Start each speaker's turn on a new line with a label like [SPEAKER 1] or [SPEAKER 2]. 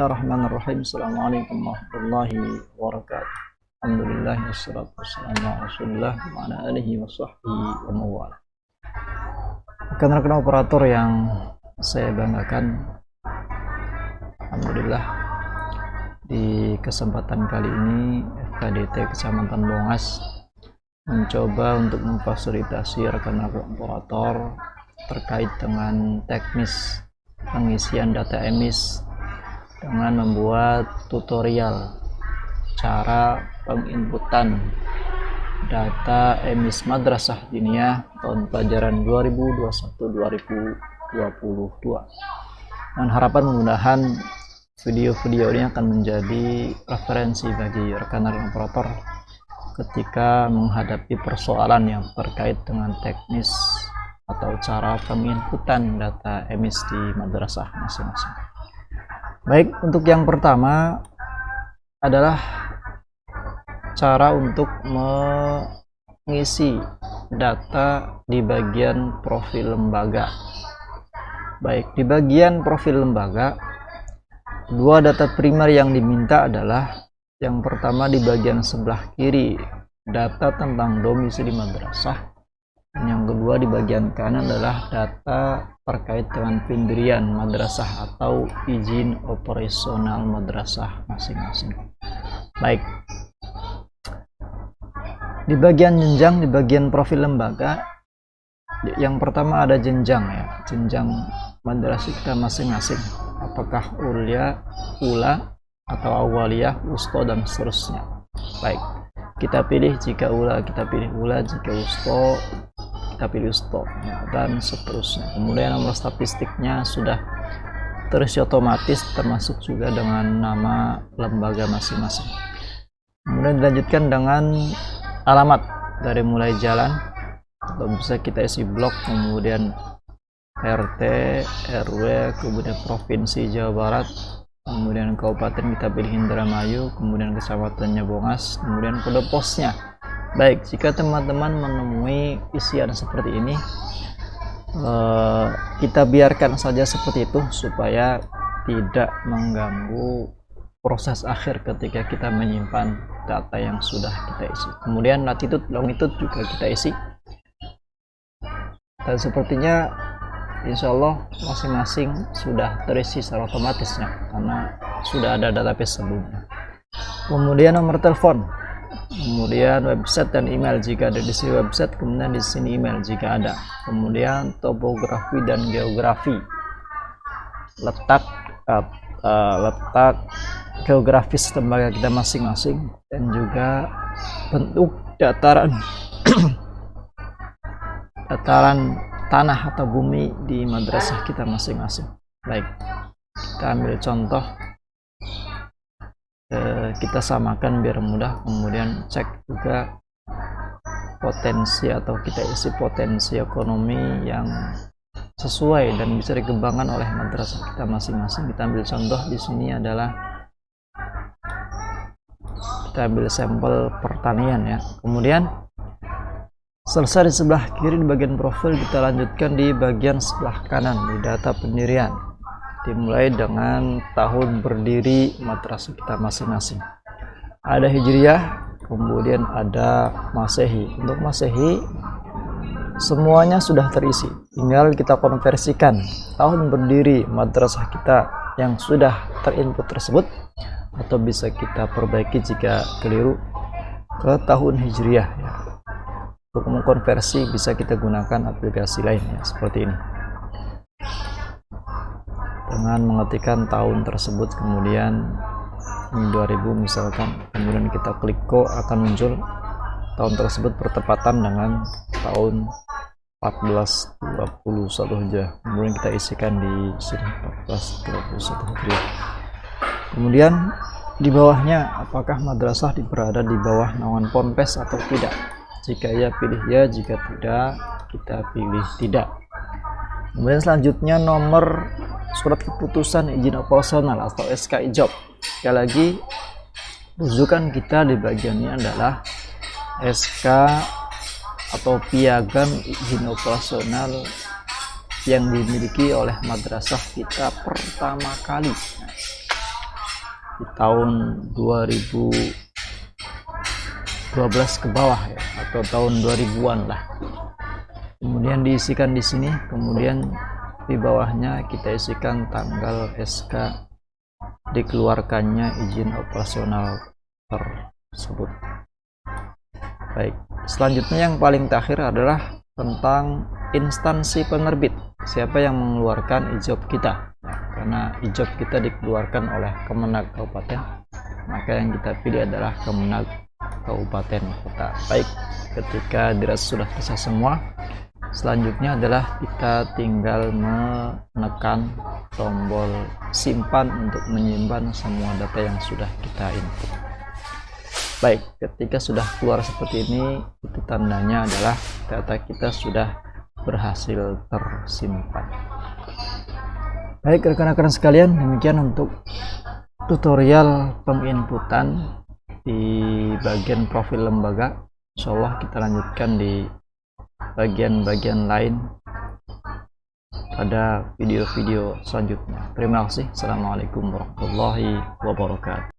[SPEAKER 1] Bismillahirrahmanirrahim. Assalamualaikum warahmatullahi wabarakatuh. Alhamdulillah wassalatu wassalamu ala Rasulillah wa ala alihi wa sahbihi wa mawala. Rekan-rekan operator yang saya banggakan, alhamdulillah di kesempatan kali ini FKDT Kecamatan Bongas mencoba untuk memfasilitasi rekan-rekan operator terkait dengan teknis pengisian data emis dengan membuat tutorial cara penginputan data emis Madrasah Diniyah tahun pelajaran 2021-2022. Dan harapan mudah-mudahan video-video ini akan menjadi referensi bagi rekan-rekan operator ketika menghadapi persoalan yang terkait dengan teknis atau cara penginputan data emis di madrasah masing-masing. Baik, untuk yang pertama adalah cara untuk mengisi data di bagian profil lembaga. Baik, di bagian profil lembaga, dua data primer yang diminta adalah yang pertama di bagian sebelah kiri, data tentang domisili madrasah. Yang kedua di bagian kanan adalah data terkait dengan pendirian madrasah atau izin operasional madrasah masing-masing. Baik, di bagian jenjang, di bagian profil lembaga, yang pertama ada jenjang ya, jenjang madrasah kita masing-masing, apakah ulia, ula atau awaliyah, wusta dan seterusnya. Baik, kita pilih jika ula, kita pilih ula, jika wusta kita pilih stop ya, dan seterusnya. Kemudian nomor statistiknya sudah terisi otomatis, termasuk juga dengan nama lembaga masing-masing. Kemudian dilanjutkan dengan alamat, dari mulai jalan atau bisa kita isi blok, kemudian RT, RW, kemudian provinsi Jawa Barat, kemudian kabupaten kita pilih Indramayu, kemudian kecamatannya Bongas, kemudian kode posnya. Baik, jika teman-teman menemui isian seperti ini, kita biarkan saja seperti itu supaya tidak mengganggu proses akhir ketika kita menyimpan data yang sudah kita isi. Kemudian latitude, longitude juga kita isi. Dan sepertinya insya Allah masing-masing sudah terisi secara otomatisnya karena sudah ada database sebelumnya. Kemudian nomor telepon, kemudian website dan email jika ada di sini website, kemudian di sini email jika ada. Kemudian topografi dan geografi, letak geografis lembaga kita masing-masing, dan juga bentuk dataran dataran tanah atau bumi di madrasah kita masing-masing. Baik, kita ambil contoh, kita samakan biar mudah. Kemudian cek juga potensi atau kita isi potensi ekonomi yang sesuai dan bisa dikembangkan oleh madrasah kita masing-masing. Kita ambil contoh di sini adalah kita ambil sampel pertanian ya. Kemudian selesai di sebelah kiri di bagian profil, kita lanjutkan di bagian sebelah kanan di data pendirian, dimulai dengan tahun berdiri madrasah kita masing-masing. Ada Hijriyah, kemudian ada Masehi. Untuk Masehi semuanya sudah terisi, tinggal kita konversikan tahun berdiri madrasah kita yang sudah terinput tersebut, atau bisa kita perbaiki jika keliru ke tahun Hijriyah ya. Untuk mengkonversi bisa kita gunakan aplikasi lain ya, seperti ini. Dengan mengetikkan tahun tersebut, kemudian ini 2000 misalkan, kemudian kita klik go, akan muncul tahun tersebut bertepatan dengan tahun 1421 Hijriah. Kemudian kita isikan di sini 1421 Hijriah. Kemudian di bawahnya, apakah madrasah berada di bawah naungan Ponpes atau tidak. Jika ya pilih ya, jika tidak kita pilih tidak. Kemudian selanjutnya nomor surat keputusan izin operasional atau SK IJOP. Sekali lagi, rujukan kita di bagian ini adalah SK atau piagam izin operasional yang dimiliki oleh madrasah kita pertama kali. di tahun 2012 ke bawah ya, atau tahun 2000-an lah. Kemudian diisikan di sini, kemudian di bawahnya kita isikan tanggal SK dikeluarkannya izin operasional tersebut. Baik, selanjutnya yang paling terakhir adalah tentang instansi penerbit, siapa yang mengeluarkan ijab kita. Nah, karena ijab kita dikeluarkan oleh Kemenag Kabupaten, maka yang kita pilih adalah Kemenag Kabupaten Kota. Baik, ketika dirasa sudah selesai semua, selanjutnya adalah kita tinggal menekan tombol simpan untuk menyimpan semua data yang sudah kita input. Baik, ketika sudah keluar seperti ini, itu tandanya adalah data kita sudah berhasil tersimpan. Baik rekan-rekan sekalian, demikian untuk tutorial penginputan di bagian profil lembaga. Insyaallah kita lanjutkan di bagian-bagian lain pada video-video selanjutnya. Terima kasih. Assalamualaikum warahmatullahi wabarakatuh.